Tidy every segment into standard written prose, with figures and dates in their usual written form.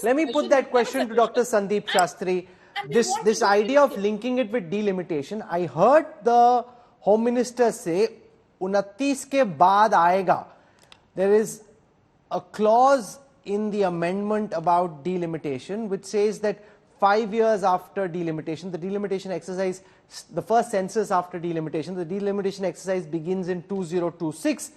let me put that question to Dr. Sandeep Shastri. This idea of linking it with delimitation, I heard the Home Minister say, 29 ke baad aayega. There is a clause in the amendment about delimitation which says that 5 years after delimitation, the delimitation exercise, the first census after delimitation, the delimitation exercise begins in 2026,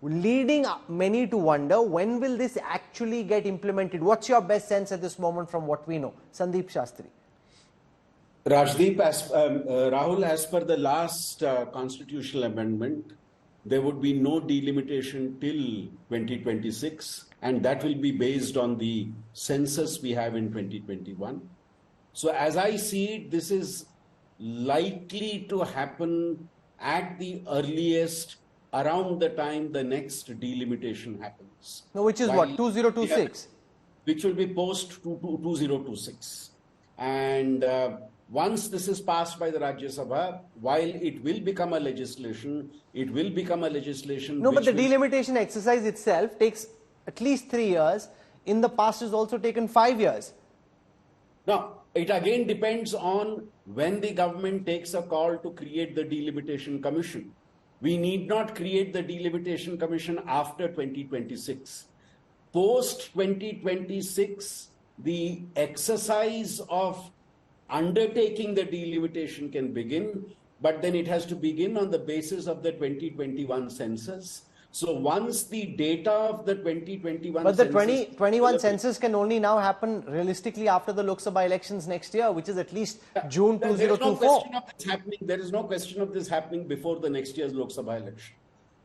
leading many to wonder, when will this actually get implemented? What's your best sense at this moment from what we know? Sandeep Shastri. Rajdeep, Rahul, as per the last constitutional amendment, there would be no delimitation till 2026, and that will be based on the census we have in 2021. So as I see it, this is likely to happen at the earliest around the time the next delimitation happens. No, which is what, 2026? Which will be post 2026. And once this is passed by the Rajya Sabha, while it will become a legislation, No, but the delimitation exercise itself takes at least 3 years. In the past, it's also taken 5 years. Now, it again depends on when the government takes a call to create the delimitation commission. We need not create the delimitation commission after 2026. Post 2026, the exercise of undertaking the delimitation can begin, but then it has to begin on the basis of the 2021 census. So once the data of the 2021 but the 2021 census can only now happen realistically after the Lok Sabha elections next year, which is at least June 2024. There is no question of this happening before the next year's Lok Sabha election.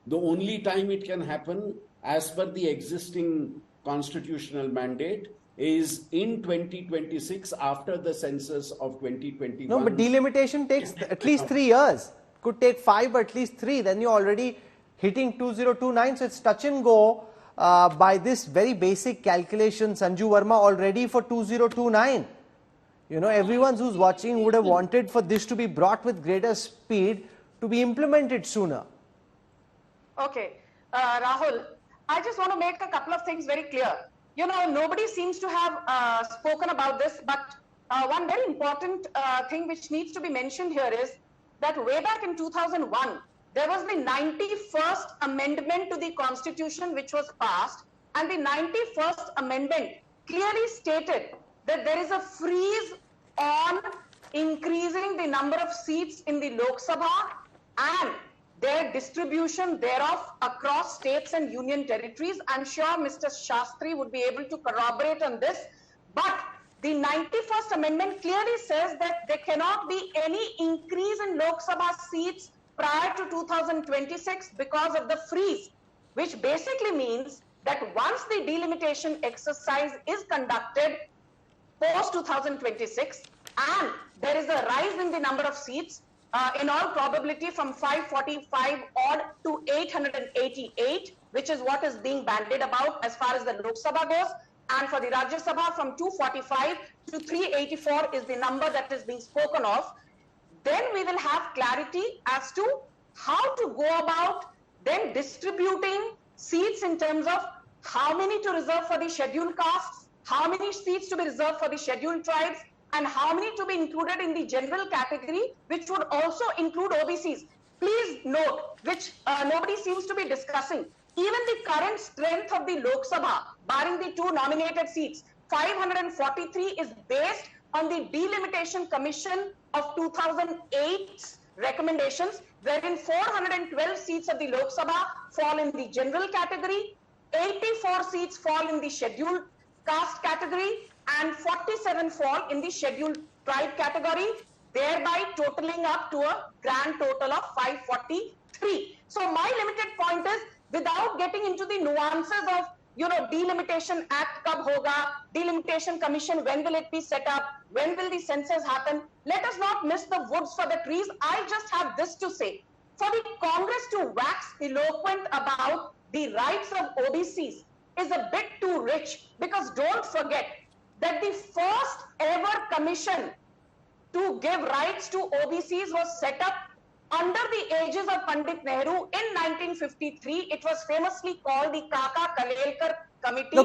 The only time it can happen, as per the existing constitutional mandate, is in 2026 after the census of 2021. No, but delimitation takes at least 3 years. Could take 5, but at least 3. Then you're already hitting 2029. So it's touch and go by this very basic calculation, Sanju Verma, already for 2029. You know, everyone who's watching would have wanted for this to be brought with greater speed to be implemented sooner. Okay, Rahul, I just want to make a couple of things very clear. You know, nobody seems to have spoken about this, but one very important thing which needs to be mentioned here is that way back in 2001, there was the 91st Amendment to the Constitution which was passed, and the 91st Amendment clearly stated that there is a freeze on increasing the number of seats in the Lok Sabha and their distribution thereof across states and union territories. I'm sure Mr. Shastri would be able to corroborate on this, but the 91st Amendment clearly says that there cannot be any increase in Lok Sabha seats prior to 2026 because of the freeze, which basically means that once the delimitation exercise is conducted post 2026 and there is a rise in the number of seats, in all probability from 545 odd to 888, which is what is being bandied about as far as the Lok Sabha goes, and for the Rajya Sabha from 245 to 384 is the number that is being spoken of. Then we will have clarity as to how to go about then distributing seats in terms of how many to reserve for the scheduled castes, how many seats to be reserved for the scheduled tribes, and how many to be included in the general category, which would also include OBCs. Please note, which nobody seems to be discussing, even the current strength of the Lok Sabha, barring the 2 nominated seats, 543 is based on the Delimitation Commission of 2008's recommendations, wherein 412 seats of the Lok Sabha fall in the general category, 84 seats fall in the scheduled caste category, and 47 fall in the scheduled tribe category, thereby totaling up to a grand total of 543. So my limited point is, without getting into the nuances of, you know, Delimitation Act kab hoga, Delimitation Commission, when will it be set up, when will the census happen, let us not miss the woods for the trees. I just have this to say. For the Congress to wax eloquent about the rights of OBCs is a bit too rich, because don't forget that the first ever commission to give rights to OBCs was set up under the aegis of Pandit Nehru in 1953. It was famously called the Kaka Kalelkar Committee.